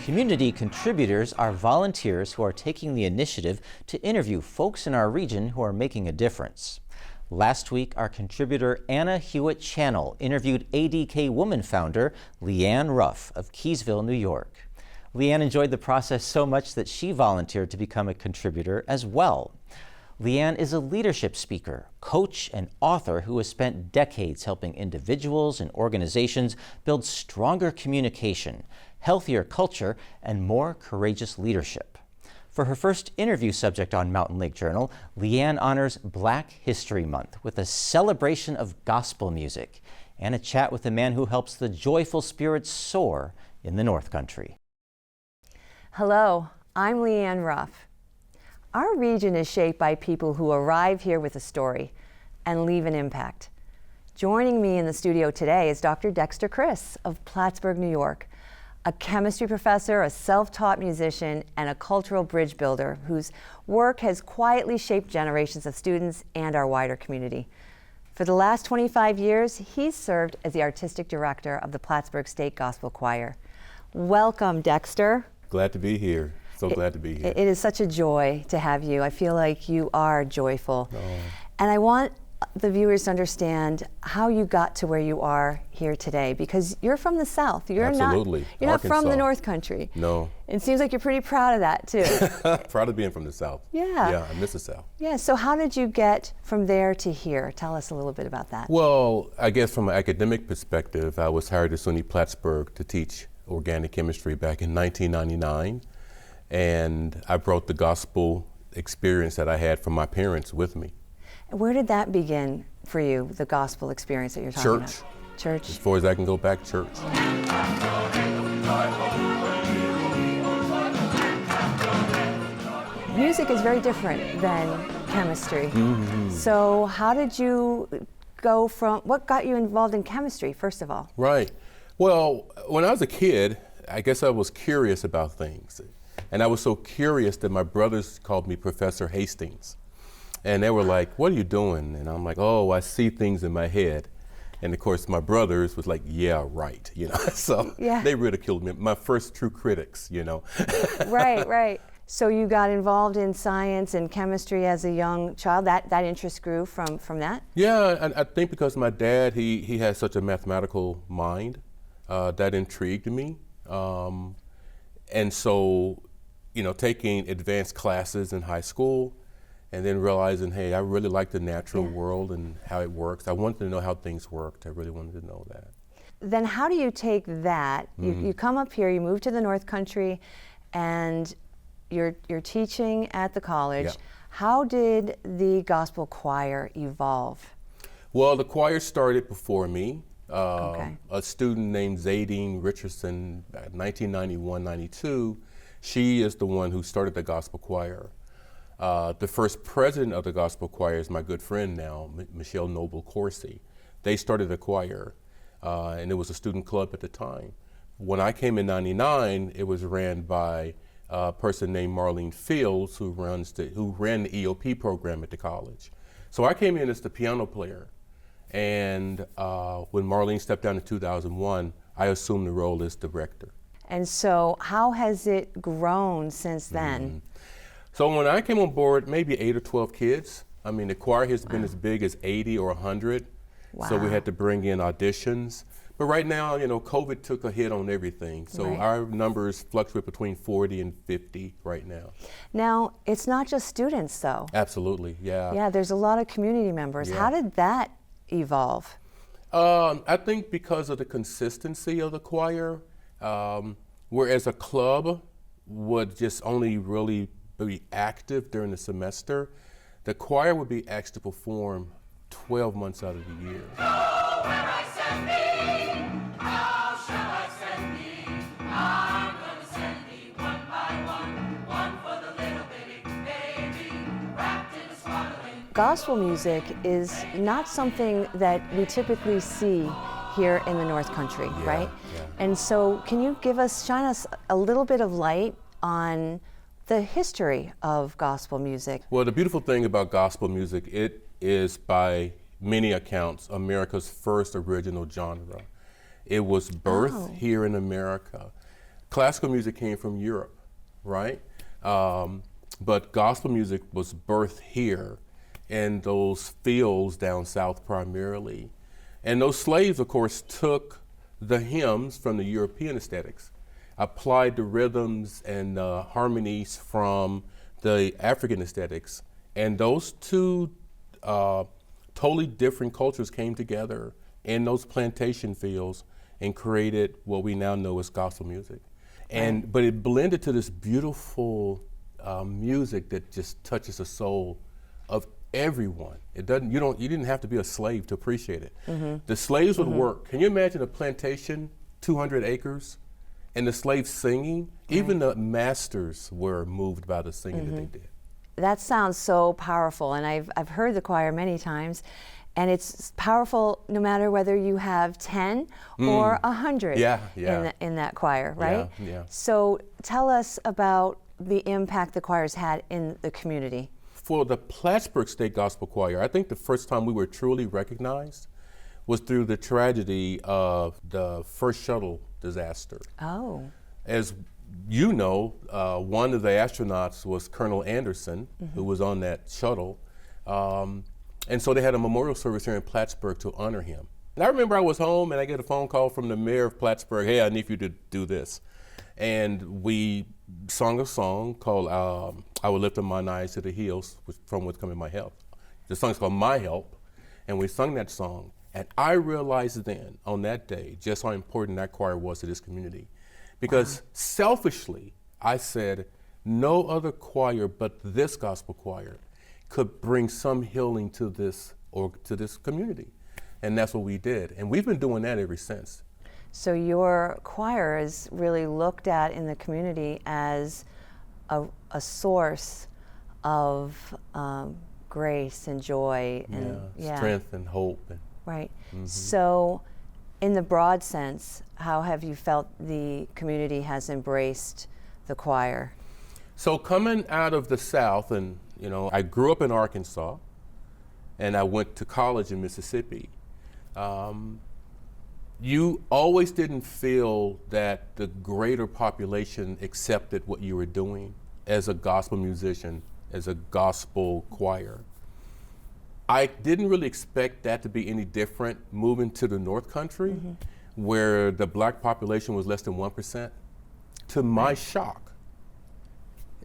Community contributors are volunteers who are taking the initiative to interview folks in our region who are making a difference. Last week, our contributor Anna Hewitt Channel interviewed ADK Woman founder LeeAnne Ruff of Keysville, New York. LeeAnne enjoyed the process so much that she volunteered to become a contributor as well. LeeAnne is a leadership speaker, coach, and author who has spent decades helping individuals and organizations build stronger communication, healthier culture, and more courageous leadership. For her first interview subject on Mountain Lake Journal, LeeAnne honors Black History Month with a celebration of gospel music and a chat with the man who helps the joyful spirits soar in the North Country. Hello, I'm LeeAnne Ruff. Our region is shaped by people who arrive here with a story and leave an impact. Joining me in the studio today is Dr. Dexter Criss of Plattsburgh, New York, a chemistry professor, a self-taught musician, and a cultural bridge builder whose work has quietly shaped generations of students and our wider community. For the last 25 years, he's served as the artistic director of the Plattsburgh State Gospel Choir. Welcome, Dexter. Glad to be here. So glad to be here. It is such a joy to have you. I feel like you are joyful. Oh. And I want the viewers to understand how you got to where you are here today, because you're from the South. You're Absolutely. You're not from the North Country. No. It seems like you're pretty proud of that too. Proud of being from the South. Yeah. Yeah, I miss the South. Yeah, so how did you get from there to here? Tell us a little bit about that. Well, I guess from an academic perspective, I was hired at SUNY Plattsburgh to teach organic chemistry back in 1999. And I brought the gospel experience that I had from my parents with me. Where did that begin for you, the gospel experience that you're talking about? Church. As far as I can go back, church. Music is very different than chemistry. Mm-hmm. So how did you go from, what got you involved in chemistry, first of all? Right. Well, when I was a kid, I guess I was curious about things. And I was so curious that my brothers called me Professor Hastings. And they were like, "What are you doing?" And I'm like, "Oh, I see things in my head." And of course, my brothers was like, "Yeah, right," you know. So yeah. They ridiculed me. My first true critics, you know. Right. So you got involved in science and chemistry as a young child. That interest grew from that? Yeah, I think because my dad, he has such a mathematical mind, that intrigued me. And so, you know, taking advanced classes in high school, and then realizing, hey, I really like the natural world and how it works. I wanted to know how things worked. I really wanted to know that. Then how do you take that? Mm-hmm. You come up here, you move to the North Country, and you're teaching at the college. Yeah. How did the gospel choir evolve? Well, the choir started before me. Okay. A student named Zadine Richardson, 1991-92, she is the one who started the gospel choir. The first president of the gospel choir is my good friend now, Michelle Noble Corsi. They started the choir, and it was a student club at the time. When I came in '99, it was ran by a person named Marlene Fields, who ran the EOP program at the college. So I came in as the piano player, and when Marlene stepped down in 2001, I assumed the role as director. And so how has it grown since then? Mm-hmm. So when I came on board, maybe 8 or 12 kids. I mean, the choir has been as big as 80 or 100. Wow. So we had to bring in auditions. But right now, you know, COVID took a hit on everything. So Right. our numbers fluctuate between 40 and 50 right now. Now, it's not just students though. Absolutely, yeah. Yeah, there's a lot of community members. Yeah. How did that evolve? I think because of the consistency of the choir, whereas a club would just only really be active during the semester, the choir would be asked to perform 12 months out of the year. Oh, where I send thee, how shall I send thee? I'm gonna send thee one by one for the little bitty baby, wrapped in a swaddling. Gospel music is not something that we typically see here in the North Country, right? Yeah. And so can you shine us a little bit of light on the history of gospel music? Well, the beautiful thing about gospel music, it is by many accounts America's first original genre. It was birthed here in America. classical music came from Europe, right? But gospel music was birthed here in those fields down south primarily. And those slaves, of course, took the hymns from the European aesthetics, applied the rhythms and harmonies from the African aesthetics, and those two totally different cultures came together in those plantation fields and created what we now know as gospel music. And but it blended to this beautiful music that just touches the soul of everyone. It doesn't. You didn't have to be a slave to appreciate it. Mm-hmm. The slaves would work. Can you imagine a plantation, 200 acres, and the slaves singing? Right. Even the masters were moved by the singing that they did. That sounds so powerful, and I've heard the choir many times, and it's powerful no matter whether you have 10 or 100 in that choir, right? Yeah. So tell us about the impact the choir's had in the community. For the Plattsburgh State Gospel Choir, I think the first time we were truly recognized was through the tragedy of the first shuttle disaster. Oh. As you know, one of the astronauts was Colonel Anderson, who was on that shuttle. And so they had a memorial service here in Plattsburgh to honor him. And I remember I was home and I get a phone call from the mayor of Plattsburgh, hey, I need you to do this. And we sung a song called I Will Lift Up Mine Eyes to the Hills, from which cometh my help. The song's called My Help, and we sung that song. And I realized then, on that day, just how important that choir was to this community. Because selfishly, I said, no other choir but this gospel choir could bring some healing to this community. And that's what we did. And we've been doing that ever since. So your choir is really looked at in the community as a source of grace and joy and strength and hope. Right. So in the broad sense, how have you felt the community has embraced the choir? So coming out of the South, and I grew up in Arkansas, and I went to college in Mississippi. You always didn't feel that the greater population accepted what you were doing as a gospel musician, as a gospel choir. I didn't really expect that to be any different moving to the North Country, where the black population was less than 1%. To my shock,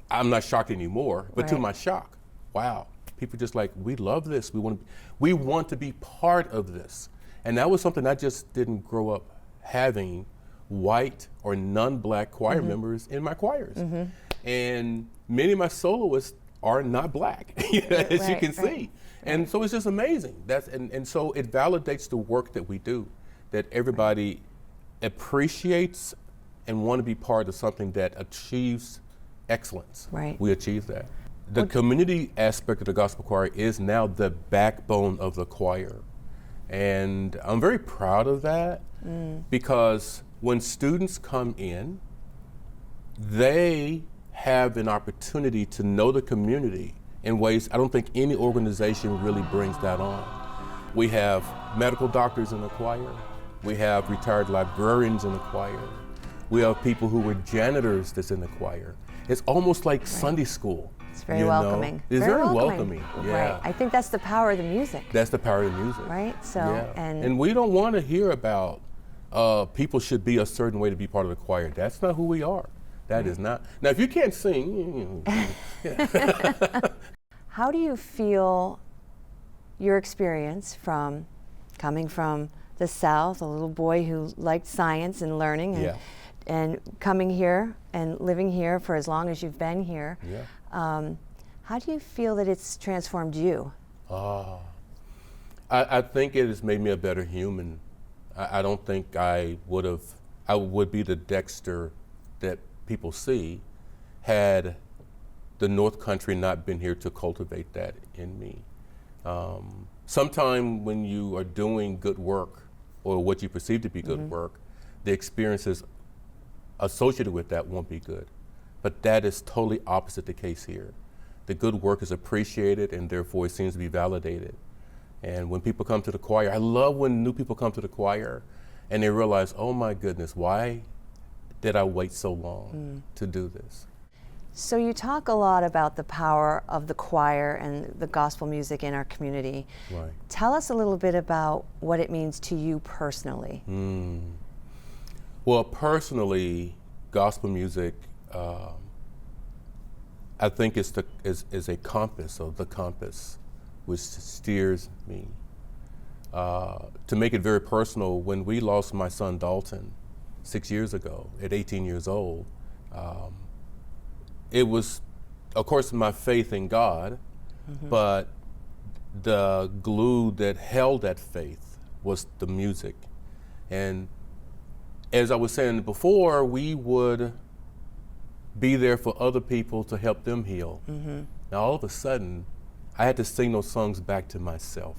I'm not shocked anymore, but to my shock, wow, people just like, we love this. We want to be part of this. And that was something I just didn't grow up having white or non-black choir members in my choirs. And many of my soloists are not black, as you can see. And so it's just amazing. And so it validates the work that we do, that everybody appreciates and want to be part of something that achieves excellence. Right. We achieve that. The community aspect of the gospel choir is now the backbone of the choir. And I'm very proud of that because when students come in, they have an opportunity to know the community in ways I don't think any organization really brings that on. We have medical doctors in the choir. We have retired librarians in the choir. We have people who were janitors that's in the choir. It's almost like Sunday school. It's very welcoming. It's very welcoming. Yeah. Right. I think that's the power of the music. That's the power of the music. Right. So and we don't want to hear about people should be a certain way to be part of the choir. That's not who we are. That is not. Now, if you can't sing, how do you feel your experience from coming from the South, a little boy who liked science and learning, and coming here and living here for as long as you've been here? How do you feel that it's transformed you? I think it has made me a better human. I don't think I would be the Dexter that people see had the North Country not been here to cultivate that in me. Sometime when you are doing good work, or what you perceive to be good work, the experiences associated with that won't be good. But that is totally opposite the case here. The good work is appreciated and therefore it seems to be validated. And when people come to the choir, I love when new people come to the choir and they realize, oh my goodness, why did I wait so long to do this? So you talk a lot about the power of the choir and the gospel music in our community. Right. Tell us a little bit about what it means to you personally. Well, personally, gospel music, I think is a compass, or the compass, which steers me. To make it very personal, when we lost my son Dalton 6 years ago at 18 years old, it was, of course, my faith in God, but the glue that held that faith was the music. And as I was saying before, we would be there for other people to help them heal. Now, all of a sudden, I had to sing those songs back to myself.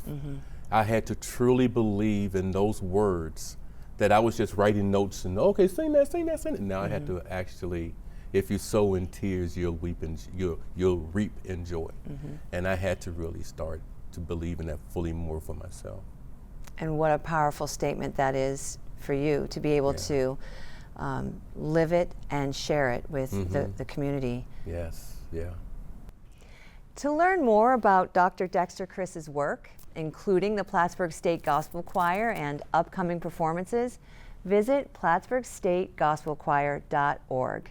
I had to truly believe in those words, that I was just writing notes and, okay, sing that, sing that, sing that. Now I had to actually, if you sow in tears, you'll weep and you'll reap in joy. And I had to really start to believe in that fully more for myself. And what a powerful statement that is for you, to be able to live it and share it with the community. Yes, yeah. To learn more about Dr. Dexter Criss's work, including the Plattsburgh State Gospel Choir and upcoming performances, visit plattsburghstategospelchoir.org.